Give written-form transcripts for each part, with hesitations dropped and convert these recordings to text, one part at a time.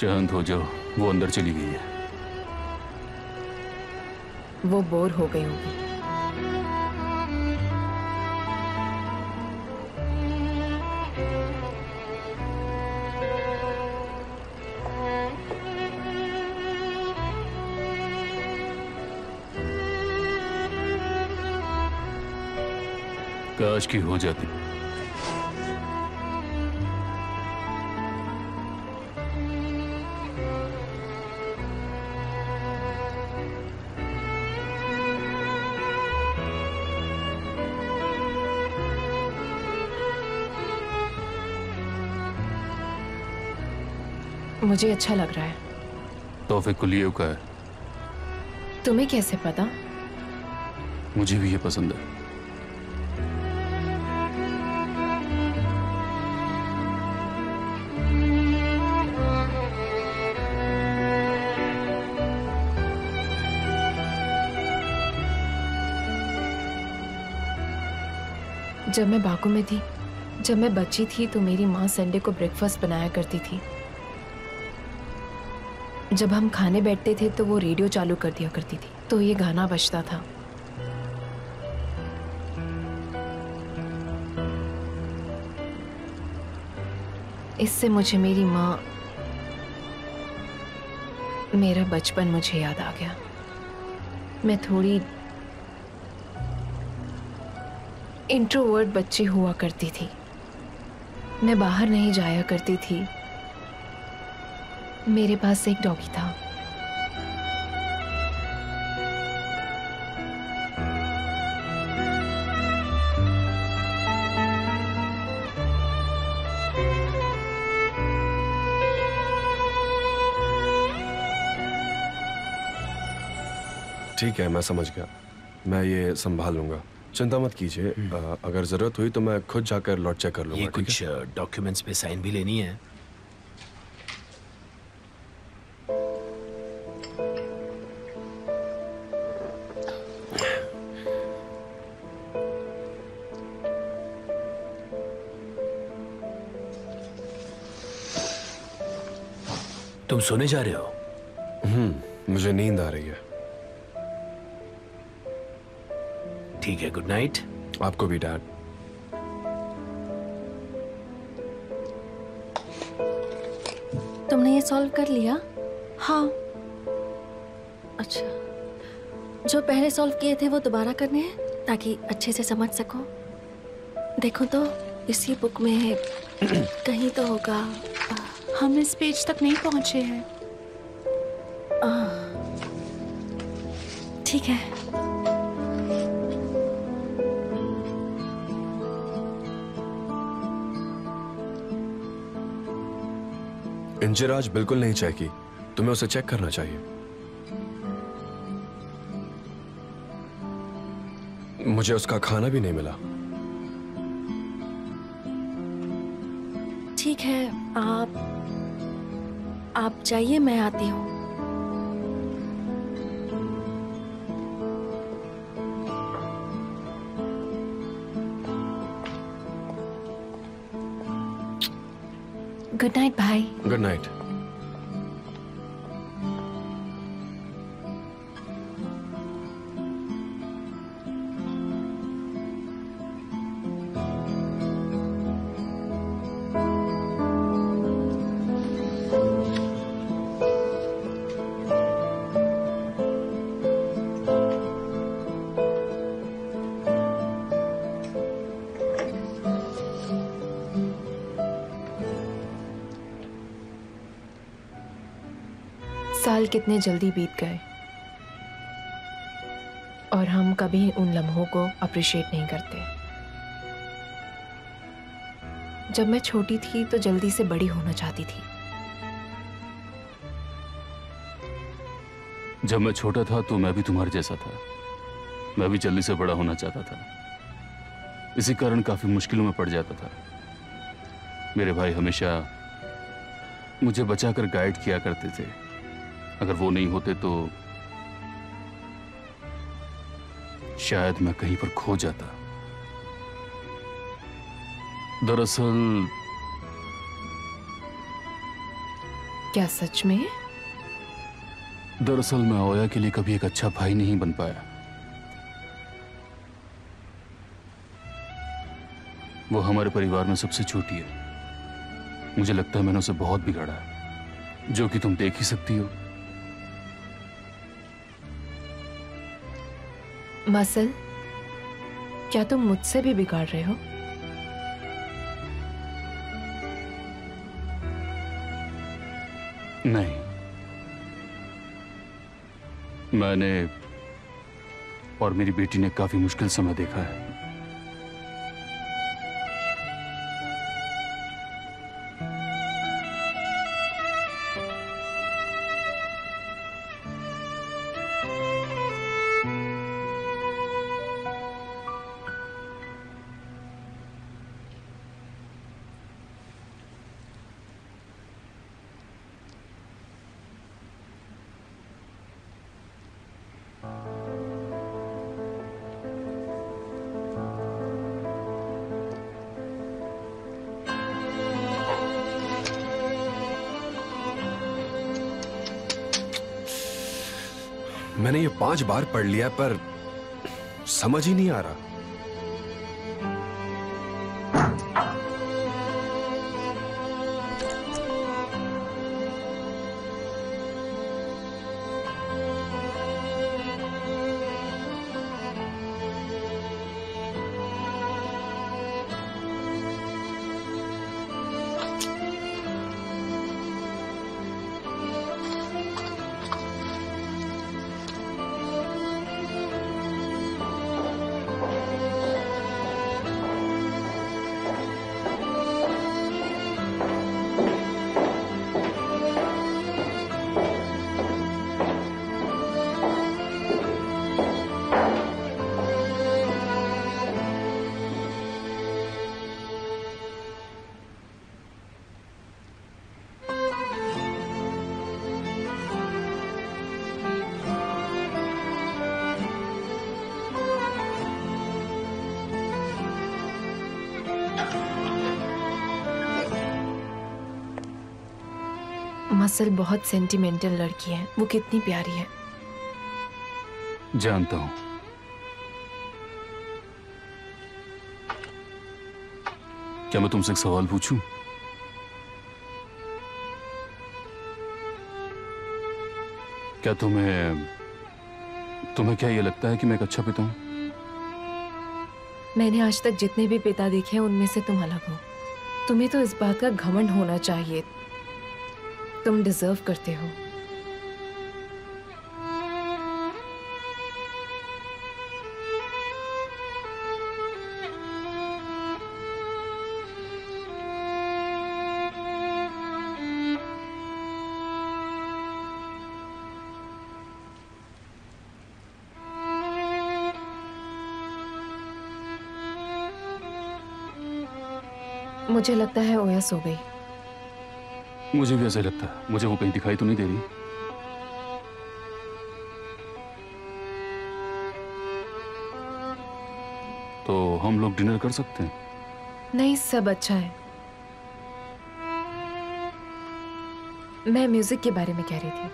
शांत हो जाओ, वो अंदर चली गई है। वो बोर हो गई होगी। काश की हो जाती। मुझे अच्छा लग रहा है। तौफीक कुलियव का है। तुम्हें कैसे पता? मुझे भी ये पसंद है। जब मैं बाकू में थी, जब मैं बच्ची थी, तो मेरी माँ संडे को ब्रेकफास्ट बनाया करती थी। जब हम खाने बैठते थे तो वो रेडियो चालू कर दिया करती थी, तो ये गाना बजता था। इससे मुझे मेरी माँ, मेरा बचपन मुझे याद आ गया। मैं थोड़ी इंट्रोवर्ट बच्ची हुआ करती थी। मैं बाहर नहीं जाया करती थी। मेरे पास एक डॉगी था। ठीक है, मैं समझ गया। मैं ये संभाल लूंगा, चिंता मत कीजिए। अगर जरूरत हुई तो मैं खुद जाकर लॉट चेक कर लूंगा। ये कुछ डॉक्यूमेंट्स पे साइन भी लेनी है। तुम सोने जा रहे हो? मुझे नींद आ रही है। ठीक है, गुड नाइट। आपको भी डैड। तुमने ये सॉल्व कर लिया? हाँ। अच्छा, जो पहले सॉल्व किए थे वो दोबारा करने हैं ताकि अच्छे से समझ सको। देखो तो इसी बुक में कहीं तो होगा। हम इस पेज तक नहीं पहुंचे हैं। ठीक है। इंजर आज बिल्कुल नहीं चाहिए, तुम्हें उसे चेक करना चाहिए। मुझे उसका खाना भी नहीं मिला। ठीक है, आप जाइए, मैं आती हूँ। गुड नाइट भाई। Good night. साल कितने जल्दी बीत गए और हम कभी उन लम्हों को अप्रिशिएट नहीं करते। जब मैं छोटी थी तो जल्दी से बड़ी होना चाहती थी। जब मैं छोटा था तो मैं भी तुम्हारे जैसा था। मैं भी जल्दी से बड़ा होना चाहता था। इसी कारण काफी मुश्किलों में पड़ जाता था। मेरे भाई हमेशा मुझे बचाकर गाइड किया करते थे। अगर वो नहीं होते तो शायद मैं कहीं पर खो जाता। दरअसल क्या सच में? दरअसल मैं ओया के लिए कभी एक अच्छा भाई नहीं बन पाया। वो हमारे परिवार में सबसे छोटी है। मुझे लगता है मैंने उसे बहुत बिगाड़ा है, जो कि तुम देख ही सकती हो। मसल, क्या तुम मुझसे भी बिगाड़ रहे हो? नहीं, मैंने और मेरी बेटी ने काफी मुश्किल समय देखा है। मैंने ये 5 बार पढ़ लिया पर समझ ही नहीं आ रहा। मसल बहुत सेंटिमेंटल लड़की है। वो कितनी प्यारी है। जानता हूं। क्या मैं तुमसे एक सवाल पूछूं? क्या तुम्हें क्या ये लगता है कि मैं एक अच्छा पिता हूं? मैंने आज तक जितने भी पिता देखे हैं उनमें से तुम अलग हो। तुम्हें तो इस बात का घमंड होना चाहिए। तुम डिजर्व करते हो। मुझे लगता है ओया सो गई। मुझे भी ऐसा ही लगता है। मुझे वो कहीं दिखाई तो नहीं दे रही। तो हम लोग डिनर कर सकते हैं? नहीं, सब अच्छा है। मैं म्यूजिक के बारे में कह रही थी।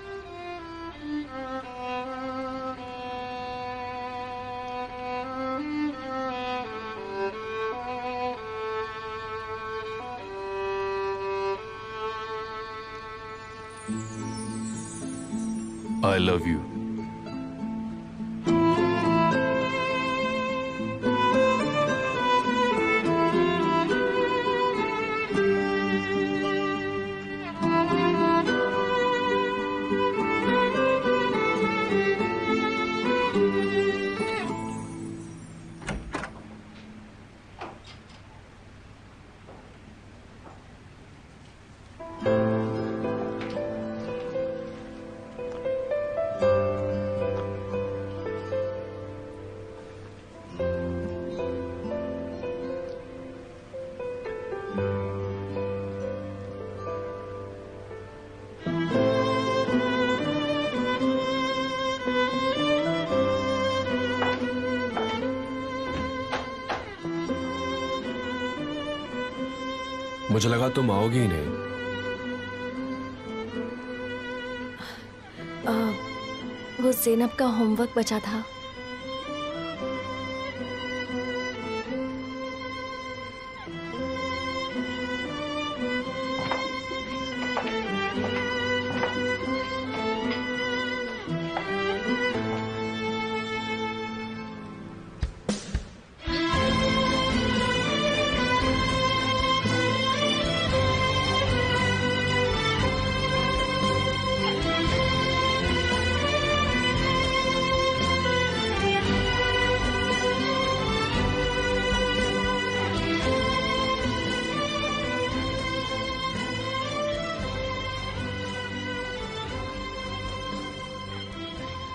I love you. मुझे लगा तुम आओगी ही नहीं। वो ज़ैनब का होमवर्क बचा था।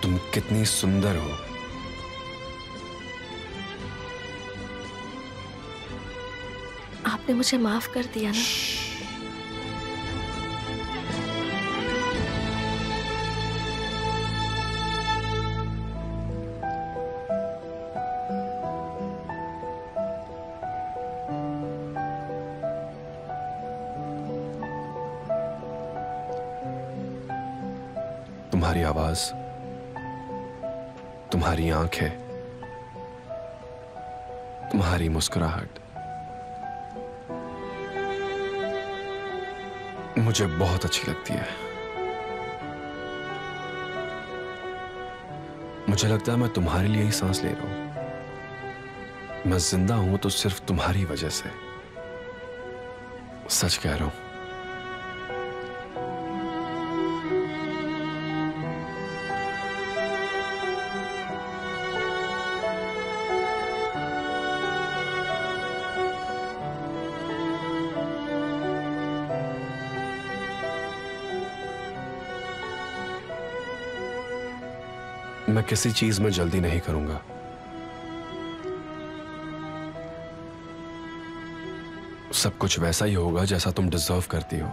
तुम कितनी सुंदर हो। आपने मुझे माफ कर दिया ना। तुम्हारी आवाज, तुम्हारी आंखें, तुम्हारी मुस्कुराहट मुझे बहुत अच्छी लगती है। मुझे लगता है मैं तुम्हारे लिए ही सांस ले रहा हूं। मैं जिंदा हूं तो सिर्फ तुम्हारी वजह से। सच कह रहा हूं। मैं किसी चीज में जल्दी नहीं करूंगा। सब कुछ वैसा ही होगा जैसा तुम डिजर्व करती हो,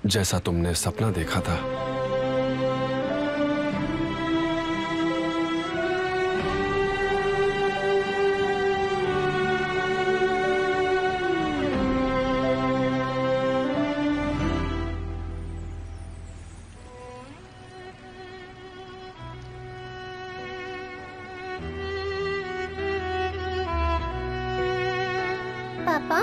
जैसा तुमने सपना देखा था। पापा,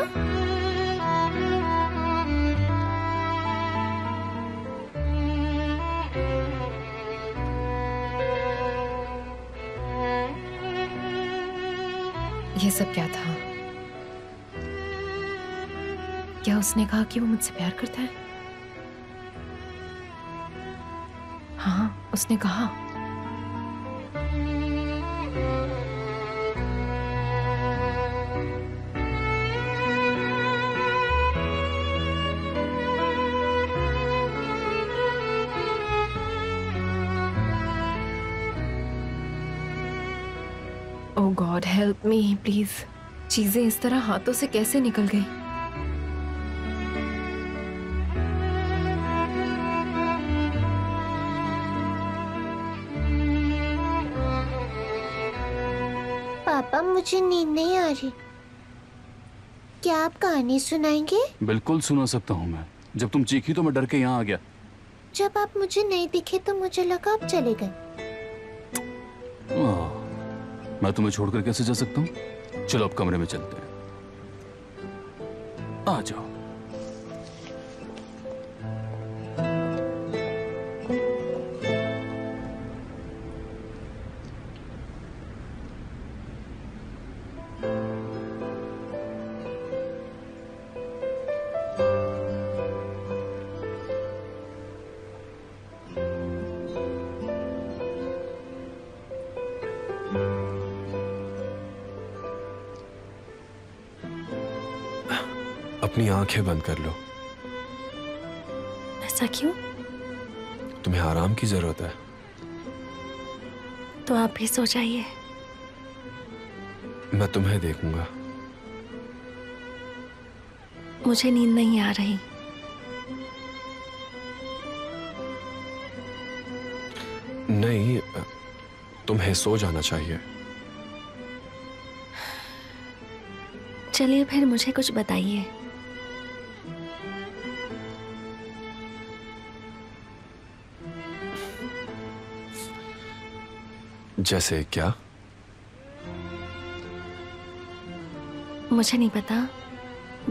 ये सब क्या था? क्या उसने कहा कि वो मुझसे प्यार करता है? हाँ, उसने कहा। ओह गॉड हेल्प मी प्लीज। चीजें इस तरह हाथों से कैसे निकल गई? पापा मुझे नींद नहीं आ रही, क्या आप कहानी सुनाएंगे? बिल्कुल सुना सकता हूँ मैं। जब तुम चीखी तो मैं डर के यहाँ आ गया। जब आप मुझे नहीं दिखे तो मुझे लगा आप चले गए। मैं तुम्हें छोड़कर कैसे जा सकता हूँ? चलो अब कमरे में चलते हैं। आ जाओ। अपनी आंखें बंद कर लो। ऐसा क्यों? तुम्हें आराम की जरूरत है। तो आप भी सो जाइए। मैं तुम्हें देखूंगा। मुझे नींद नहीं आ रही। नहीं, तुम्हें सो जाना चाहिए। चलिए फिर मुझे कुछ बताइए। जैसे क्या? मुझे नहीं पता,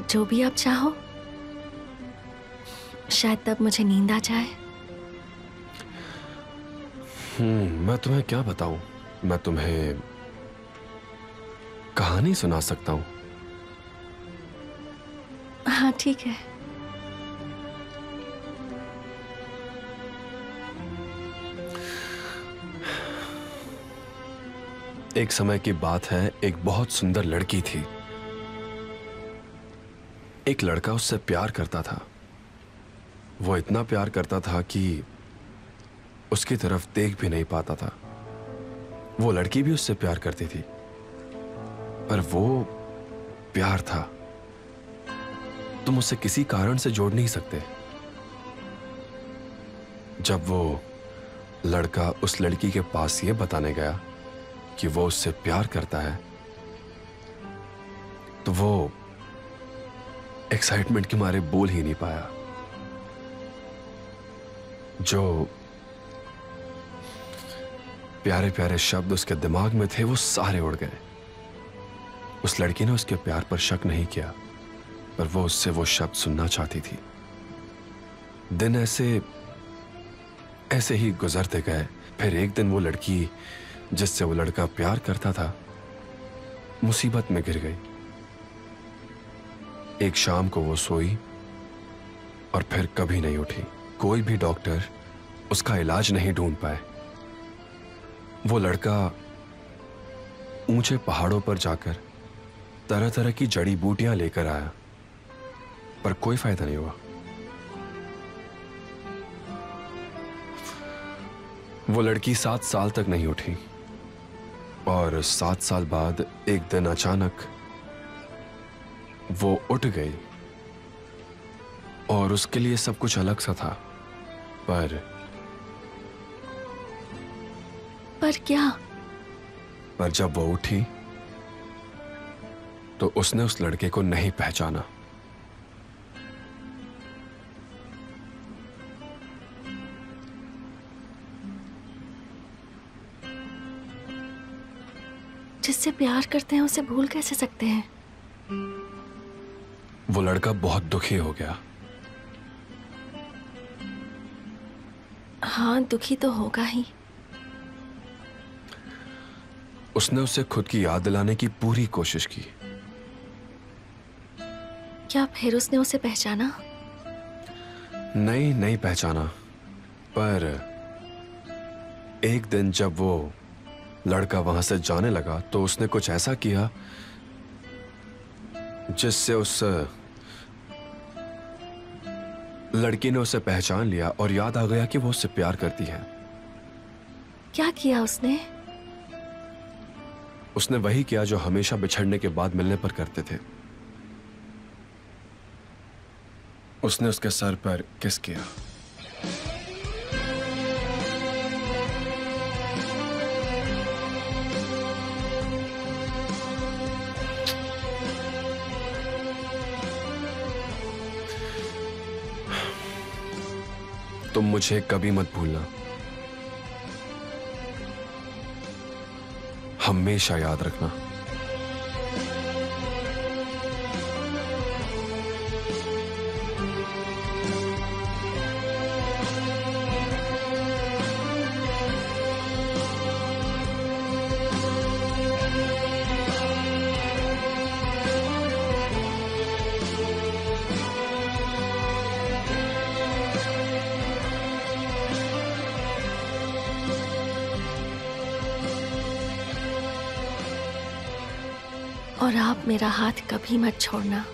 जो भी आप चाहो। शायद तब मुझे नींद आ जाए। मैं तुम्हें क्या बताऊं? मैं तुम्हें कहानी सुना सकता हूं। हाँ ठीक है। एक समय की बात है, एक बहुत सुंदर लड़की थी। एक लड़का उससे प्यार करता था। वो इतना प्यार करता था कि उसकी तरफ देख भी नहीं पाता था। वो लड़की भी उससे प्यार करती थी, पर वो प्यार था। तुम उसे किसी कारण से जोड़ नहीं सकते। जब वो लड़का उस लड़की के पास ये बताने गया कि वो उससे प्यार करता है, तो वो एक्साइटमेंट के मारे बोल ही नहीं पाया। जो प्यारे प्यारे शब्द उसके दिमाग में थे वो सारे उड़ गए। उस लड़की ने उसके प्यार पर शक नहीं किया, पर वो उससे वो शब्द सुनना चाहती थी। दिन ऐसे ही गुजरते गए। फिर एक दिन वो लड़की जिससे वो लड़का प्यार करता था मुसीबत में गिर गई। एक शाम को वो सोई और फिर कभी नहीं उठी। कोई भी डॉक्टर उसका इलाज नहीं ढूंढ पाए। वो लड़का ऊंचे पहाड़ों पर जाकर तरह तरह की जड़ी बूटियां लेकर आया, पर कोई फायदा नहीं हुआ। वो लड़की 7 साल तक नहीं उठी और 7 साल बाद एक दिन अचानक वो उठ गई और उसके लिए सब कुछ अलग सा था। पर क्या? पर जब वो उठी तो उसने उस लड़के को नहीं पहचाना। जिससे प्यार करते हैं उसे भूल कैसे सकते हैं? वो लड़का बहुत दुखी हो गया। हाँ, दुखी तो होगा ही। उसने उसे खुद की याद दिलाने की पूरी कोशिश की। क्या फिर उसने उसे पहचाना? नहीं पहचाना। पर एक दिन जब वो लड़का वहां से जाने लगा तो उसने कुछ ऐसा किया जिससे उस लड़की ने उसे पहचान लिया और याद आ गया कि वो उससे प्यार करती है। क्या किया उसने? उसने वही किया जो हमेशा बिछड़ने के बाद मिलने पर करते थे। उसने उसके सर पर किस किया। तुम मुझे कभी मत भूलना, हमेशा याद रखना। और आप मेरा हाथ कभी मत छोड़ना,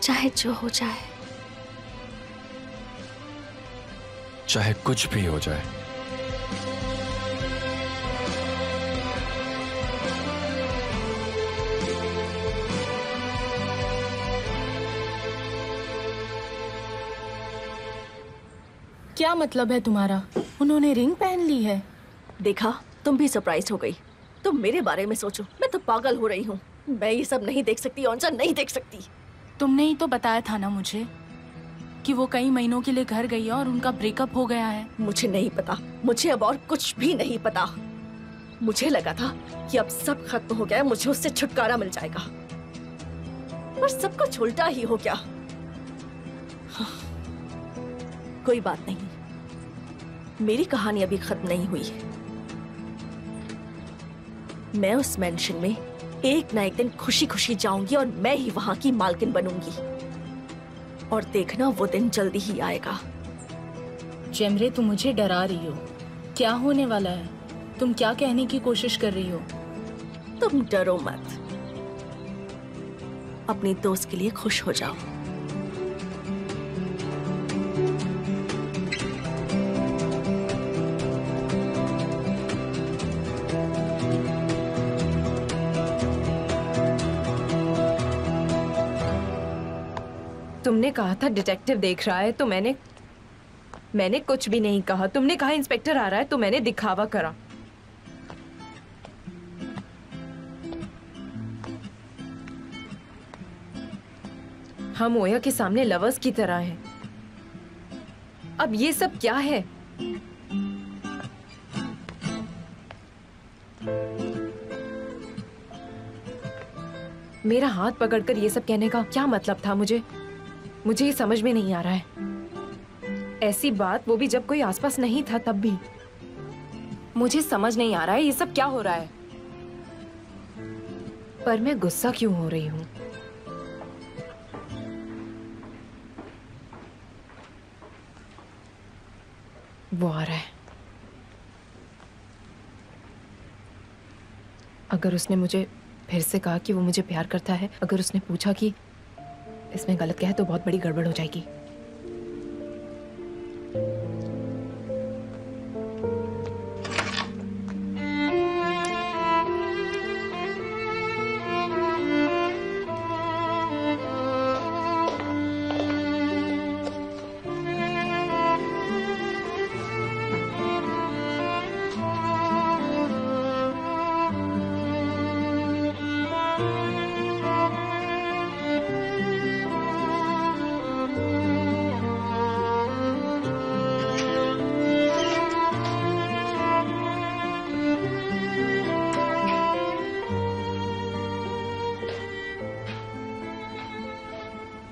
चाहे जो हो जाए, चाहे कुछ भी हो जाए। क्या मतलब है तुम्हारा? उन्होंने रिंग पहन ली है। देखा, तुम भी सरप्राइज हो गई। तुम मेरे बारे में सोचो, मैं तो पागल हो रही हूँ। मैं ये सब नहीं देख सकती, औंचा नहीं देख सकती। तुमने ही तो बताया था ना मुझे। कि वो कई महीनों के लिए घर गई है और उनका ब्रेकअप हो गया है। मुझे नहीं पता, मुझे अब और कुछ भी नहीं पता। मुझे लगा था कि अब सब खत्म हो गया है, मुझे उससे छुटकारा मिल जाएगा, पर सब कुछ उल्टा ही हो गया। हाँ, कोई बात नहीं, मेरी कहानी अभी खत्म नहीं हुई है। मैं उस मेंशन में एक ना एक दिन खुशी खुशी जाऊंगी और मैं ही वहां की मालकिन बनूंगी, और देखना वो दिन जल्दी ही आएगा। जेमरे, तुम मुझे डरा रही हो। क्या होने वाला है? तुम क्या कहने की कोशिश कर रही हो? तुम डरो मत, अपनी दोस्त के लिए खुश हो जाओ। तुमने कहा था डिटेक्टिव देख रहा है, तो मैंने कुछ भी नहीं कहा। तुमने कहा इंस्पेक्टर आ रहा है, तो मैंने दिखावा करा। हम ओया के सामने लवर्स की तरह हैं। अब ये सब क्या है? मेरा हाथ पकड़कर ये सब कहने का क्या मतलब था? मुझे ये समझ में नहीं आ रहा है। ऐसी बात, वो भी जब कोई आसपास नहीं था तब भी। मुझे समझ नहीं आ रहा है ये सब क्या हो रहा है। पर मैं गुस्सा क्यों हो रही हूँ? वो आ रहा है। अगर उसने मुझे फिर से कहा कि वो मुझे प्यार करता है, अगर उसने पूछा कि इसमें गलत क्या है, तो बहुत बड़ी गड़बड़ हो जाएगी।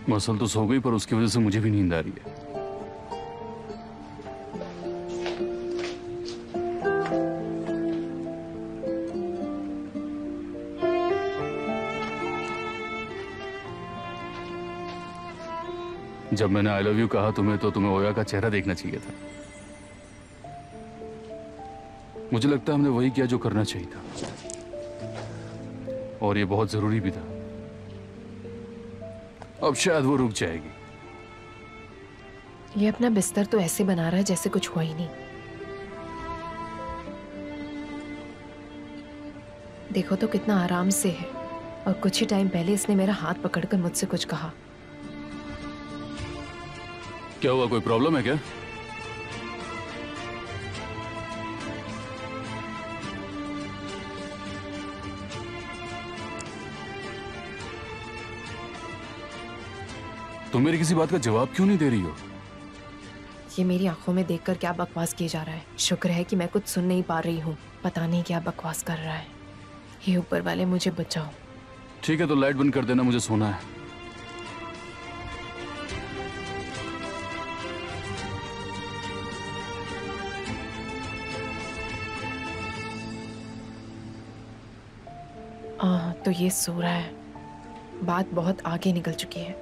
मसल तो सो गई, पर उसकी वजह से मुझे भी नींद आ रही है। जब मैंने आई लव यू कहा तुम्हें, तो तुम्हें ओया का चेहरा देखना चाहिए था। मुझे लगता है हमने वही किया जो करना चाहिए था, और ये बहुत जरूरी भी था। अब शायद वो रुक जाएगी। ये अपना बिस्तर तो ऐसे बना रहा है जैसे कुछ हुआ ही नहीं। देखो तो कितना आराम से है, और कुछ ही टाइम पहले इसने मेरा हाथ पकड़कर मुझसे कुछ कहा। क्या हुआ, कोई प्रॉब्लम है क्या? तुम मेरी किसी बात का जवाब क्यों नहीं दे रही हो? ये मेरी आंखों में देखकर क्या बकवास किए जा रहा है। शुक्र है कि मैं कुछ सुन नहीं पा रही हूँ। पता नहीं क्या बकवास कर रहा है। हे ऊपर वाले, मुझे बचाओ। ठीक है, तो लाइट बंद कर देना, मुझे सोना है। तो ये सो रहा है। बात बहुत आगे निकल चुकी है।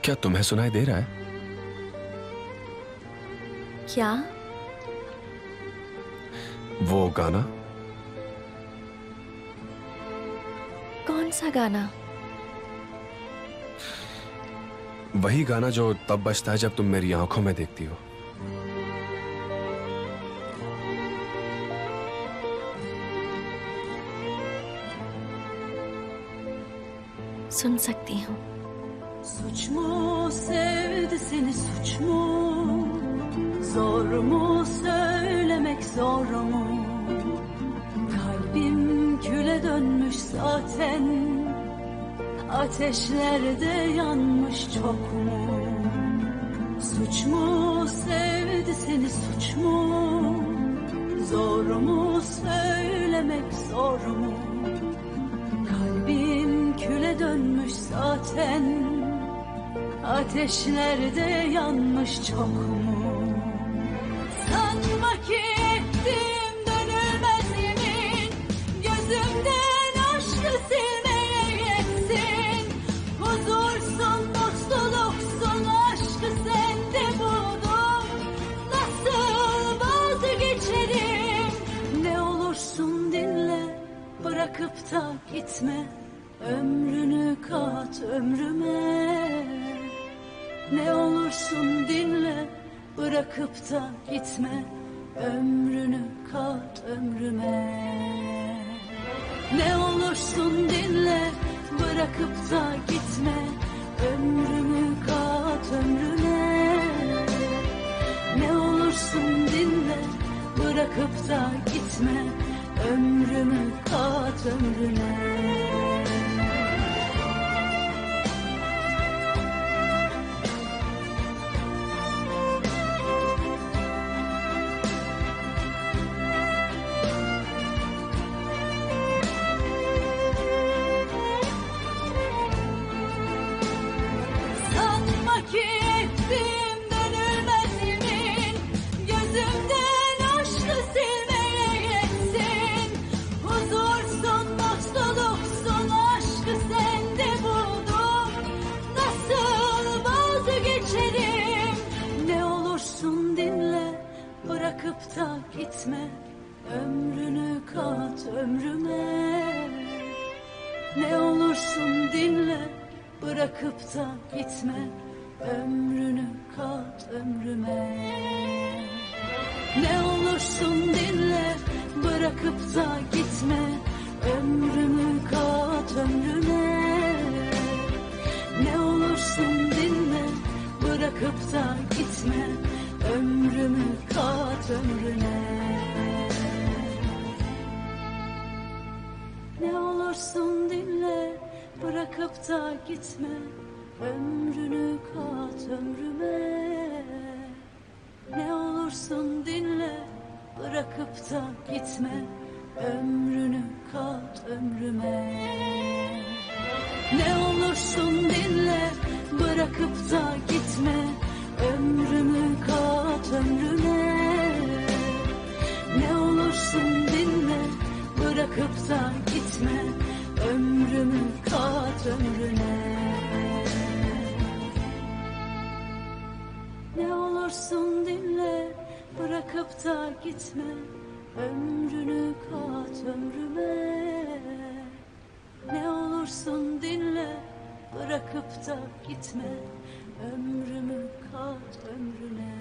क्या तुम्हें सुनाई दे रहा है? क्या? वो गाना? कौन सा गाना? वही गाना जो तब बजता है जब तुम मेरी आंखों में देखती हो। सुन सकती हूँ। Suç mu sevdi seni, suç mu? Zor mu söylemek, zor mu? Kalbim küle dönmüş zaten, ateşlerde yanmış çok mu? Suç mu sevdi seni, suç mu? Zor mu söylemek, zor mu? Kalbim küle dönmüş zaten, ateşlerde yanmış çok mu? Sanma ki ettim dönülmez yemin, gözümden aşkı silmeye yetsin. Huzursun, mutluluksun, aşkı sende buldum. Nasıl vazgeçerim? Ne olursun dinle, bırakıp da gitme. Ömrünü kat ömrüme. Ne olursun dinle, bırakıp da gitme. Ömrünü kat ömrüme. Ne olursun dinle, bırakıp da gitme. Ömrümü kat ömrüme. Ne olursun dinle, bırakıp da gitme. Ömrümü kat ömrüne. Bırakıp da gitme, ömrünü kat ömrüme. Ne olursun dinle, bırakıp da gitme. Ömrünü kat ömrüme. Ne olursun dinle, bırakıp da gitme. Ömrümü kat ömrüme. Ne olursun dinle, bırakıp da gitme. Ömrümü kat ömrüne. Ne olursun dinle, bırakıp da gitme. Ömrünü kat ömrüme. Ne olursun dinle, bırakıp da gitme. Ömrünü kat ömrüme. Ne olursun dinle, bırakıp da gitme. Ömrümü kat ömrüme. Ne olursun dinle, bırakıp da gitme. Ömrümü kat ömrüne. Ne olursun dinle, bırakıp da gitme. Ömrünü kat ömrüme. Ne olursun dinle, bırakıp da gitme. Ömrümü kat ömrüne.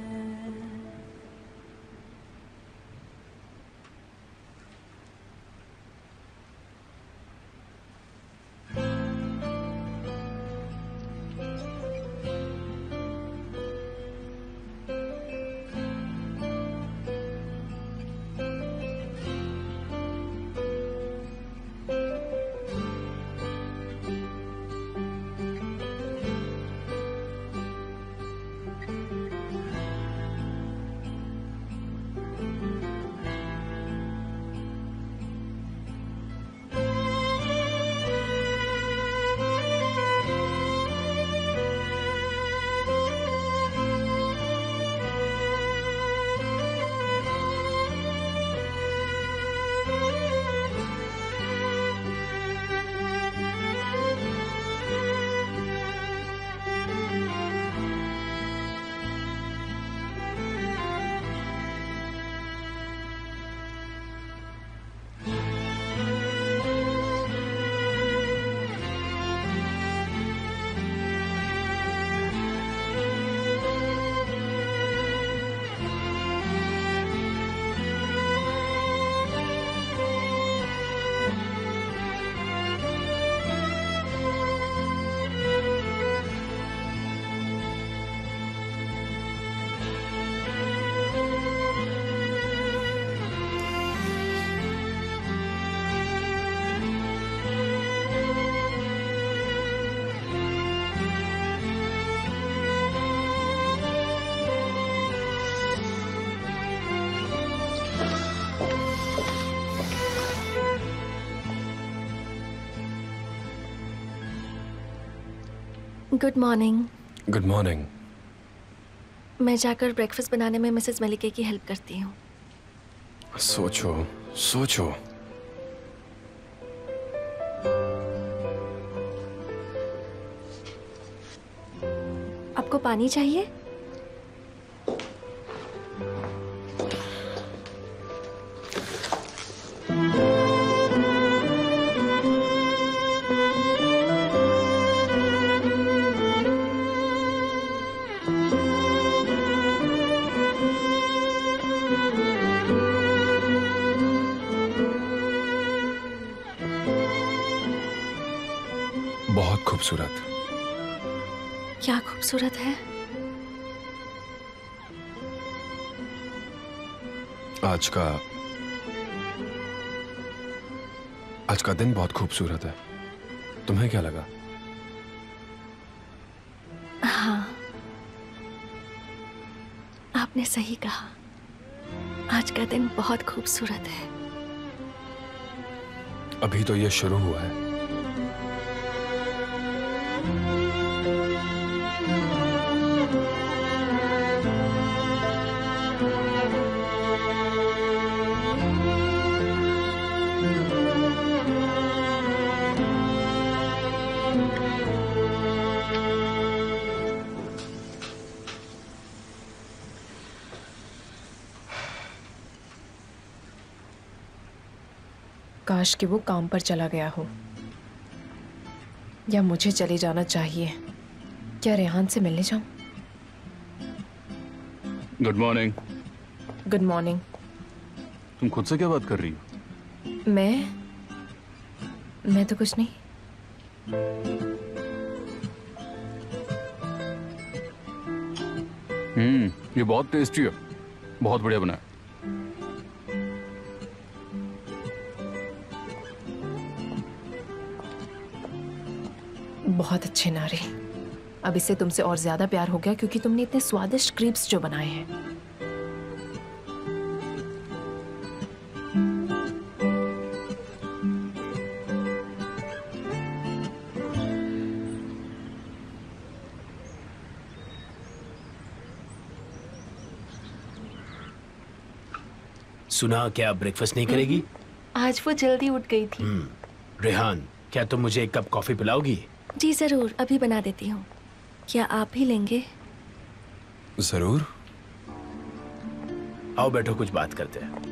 Good morning. Good morning. मैं जाकर breakfast बनाने में Mrs मलिके की help करती हूँ। सोचो सोचो। आपको पानी चाहिए? बहुत खूबसूरत। क्या खूबसूरत है? आज का दिन बहुत खूबसूरत है। तुम्हें क्या लगा? हाँ, आपने सही कहा। आज का दिन बहुत खूबसूरत है। अभी तो ये शुरू हुआ है। काश कि वो काम पर चला गया हो, या मुझे चले जाना चाहिए। क्या रेहान से मिलने जाऊं? Good morning. Good morning. तुम खुद से क्या बात कर रही हो? मैं तो कुछ नहीं। ये बहुत टेस्टी है, बहुत बढ़िया बना है। बहुत अच्छे नारे। अब इससे तुमसे और ज्यादा प्यार हो गया क्योंकि तुमने इतने स्वादिष्ट क्रीप्स जो बनाए हैं। सुना, क्या ब्रेकफास्ट नहीं करेगी? आज वो जल्दी उठ गई थी। रेहान, क्या तुम मुझे एक कप कॉफी पिलाओगी? जी जरूर, अभी बना देती हूँ। क्या आप भी लेंगे? जरूर। आओ बैठो, कुछ बात करते हैं।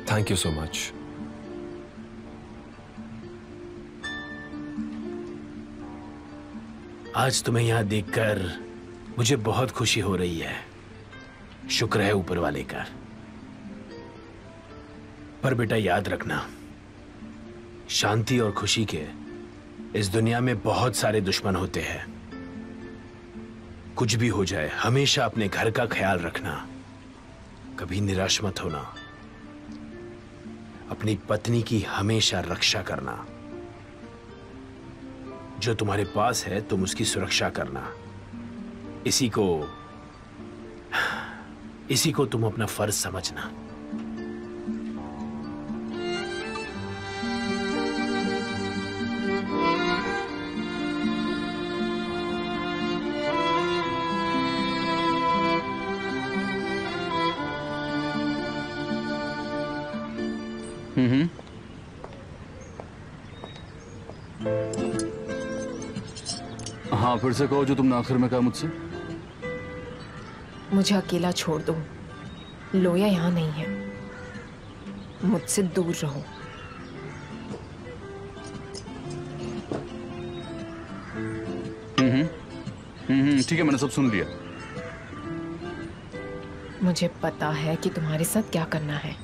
Thank you so much. आज तुम्हें यहां देखकर मुझे बहुत खुशी हो रही है। शुक्र है ऊपर वाले का। पर बेटा याद रखना, शांति और खुशी के इस दुनिया में बहुत सारे दुश्मन होते हैं। कुछ भी हो जाए, हमेशा अपने घर का ख्याल रखना। कभी निराश मत होना। अपनी पत्नी की हमेशा रक्षा करना। जो तुम्हारे पास है तुम उसकी सुरक्षा करना। इसी को तुम अपना फर्ज समझना। हाँ, फिर से कहो जो तुमने आखिर में कहा मुझसे। मुझे अकेला छोड़ दो। लोया यहाँ नहीं है। मुझसे दूर रहो। ठीक है, मैंने सब सुन लिया। मुझे पता है कि तुम्हारे साथ क्या करना है।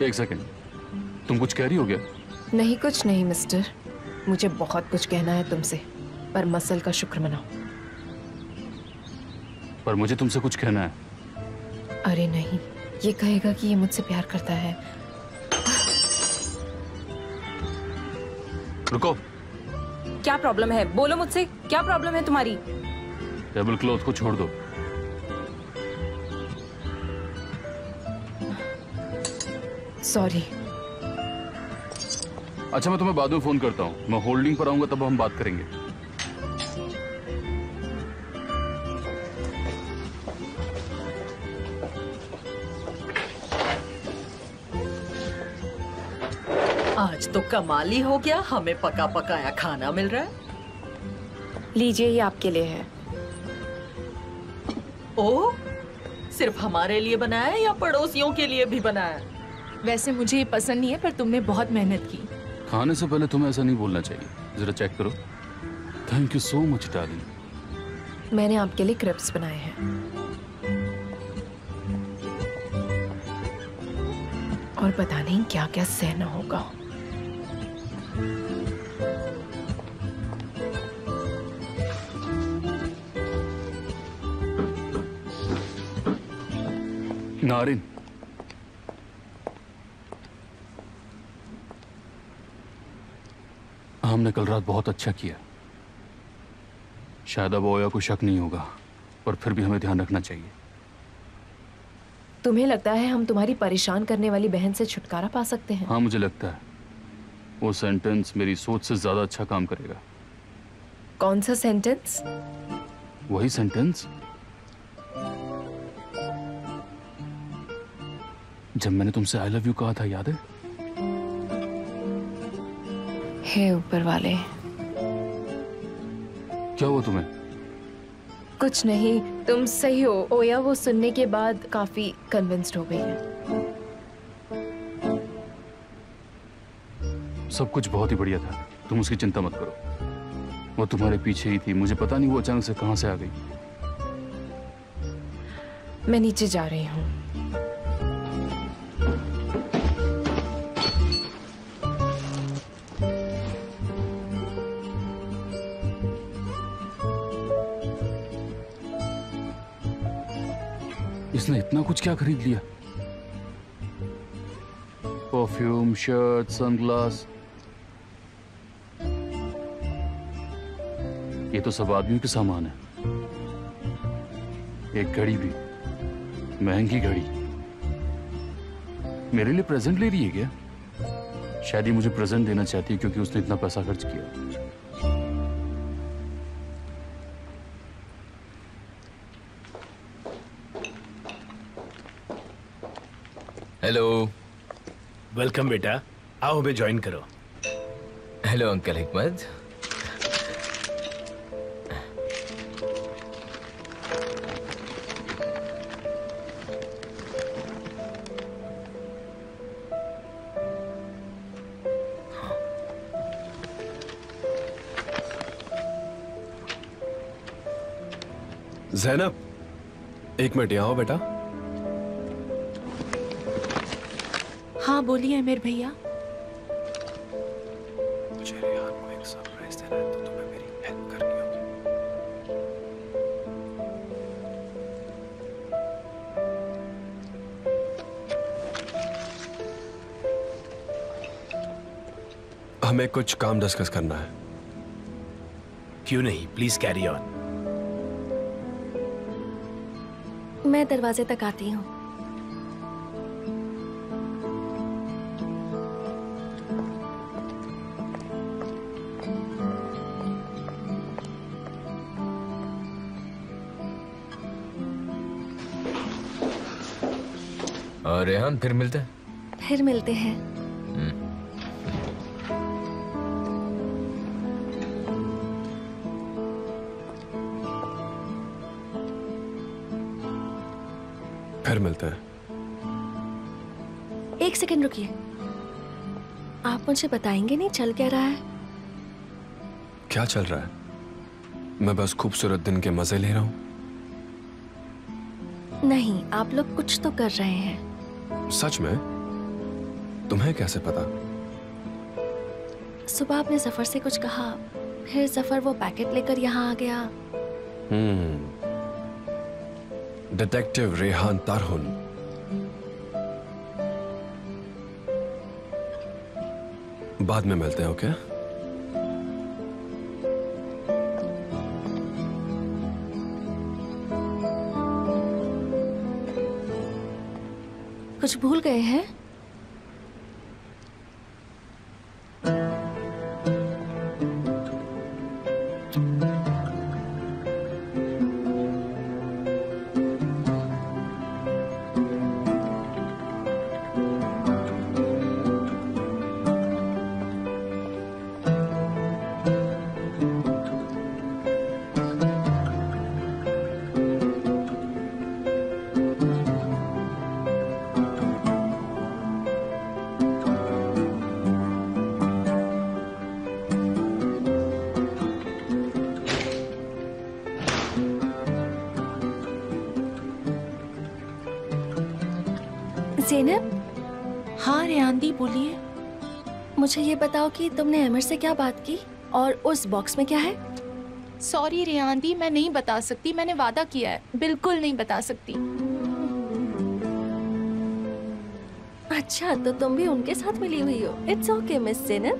एक सेकंड, तुम कुछ कह रही हो क्या? नहीं, कुछ नहीं मिस्टर। मुझे बहुत कुछ कहना है तुमसे, पर मसल का शुक्र मनाओ। पर मुझे तुमसे कुछ कहना है। अरे नहीं, ये कहेगा कि ये मुझसे प्यार करता है। रुको। क्या प्रॉब्लम है? बोलो मुझसे, क्या प्रॉब्लम है तुम्हारी? टेबल क्लॉथ को छोड़ दो। सॉरी। अच्छा, मैं तुम्हें बाद में फोन करता हूँ। मैं होल्डिंग पर आऊंगा, तब हम बात करेंगे। आज तो कमाल ही हो गया, हमें पका पकाया खाना मिल रहा है। लीजिए, ये आपके लिए है। ओह, सिर्फ हमारे लिए बनाया है या पड़ोसियों के लिए भी बनाया है? वैसे मुझे ये पसंद नहीं है, पर तुमने बहुत मेहनत की। खाने से पहले तुम्हें ऐसा नहीं बोलना चाहिए। जरा चेक करो। Thank you so much darling. मैंने आपके लिए क्रिप्स बनाए हैं। और पता नहीं क्या क्या सहना होगा। नारिन, हमने कल रात बहुत अच्छा किया। शायद अब ओया को शक नहीं होगा, पर फिर भी हमें ध्यान रखना चाहिए। तुम्हें लगता है हम तुम्हारी परेशान करने वाली बहन से छुटकारा पा सकते हैं? हाँ, मुझे लगता है वो सेंटेंस मेरी सोच से ज्यादा अच्छा काम करेगा। कौन सा सेंटेंस? वही सेंटेंस जब मैंने तुमसे आई लव यू कहा था, याद है? हे ऊपर वाले। क्या हुआ तुम्हें? कुछ नहीं, तुम सही हो। ओया वो सुनने के बाद काफी कन्विंस्ड हो गई है। सब कुछ बहुत ही बढ़िया था, तुम उसकी चिंता मत करो। वो तुम्हारे पीछे ही थी। मुझे पता नहीं वो अचानक से कहां से आ गई। मैं नीचे जा रही हूँ। इसने इतना कुछ क्या खरीद लिया? Perfume, shirt, sunglass. ये तो सब आदमियों के सामान है। एक घड़ी भी, महंगी घड़ी। मेरे लिए प्रेजेंट ले रही है क्या? शायद ये मुझे प्रेजेंट देना चाहती है क्योंकि उसने इतना पैसा खर्च किया। हेलो। वेलकम बेटा, आओ हमें ज्वाइन करो। हेलो अंकल हिकमत। ज़ैनब, एक मिनट यहाँ आओ बेटा। हाँ बोलिए अमीर भैया। मुझे रेहान को एक सरप्राइज देना है, तो तुम्हें मेरी हेल्प करनी होगी। हमें कुछ काम डिस्कस करना है। क्यों नहीं, प्लीज कैरी ऑन। मैं दरवाजे तक आती हूँ। और रेहान, फिर मिलते हैं। फिर मिलते हैं। फिर मिलते हैं। एक सेकंड रुकिए। आप मुझे बताएंगे नहीं चल क्या रहा है? क्या चल रहा है? मैं बस खूबसूरत दिन के मजे ले रहा हूँ। नहीं, आप लोग कुछ तो कर रहे हैं। सच में? तुम्हें कैसे पता? सुबह आपने जफर से कुछ कहा, फिर जफर वो पैकेट लेकर यहाँ आ गया। डिटेक्टिव रेहान तारहुन। बाद में मिलते हैं, ओके? कुछ भूल गए हैं? ज़ेनब। हाँ रेहान दी बोलिए। मुझे ये बताओ कि तुमने अमर से क्या बात की और उस बॉक्स में क्या है? सॉरी रेहान दी, मैं नहीं बता सकती, मैंने वादा किया है, बिल्कुल नहीं बता सकती। अच्छा, तो तुम भी उनके साथ मिली हुई हो। It's okay miss ज़ेनब।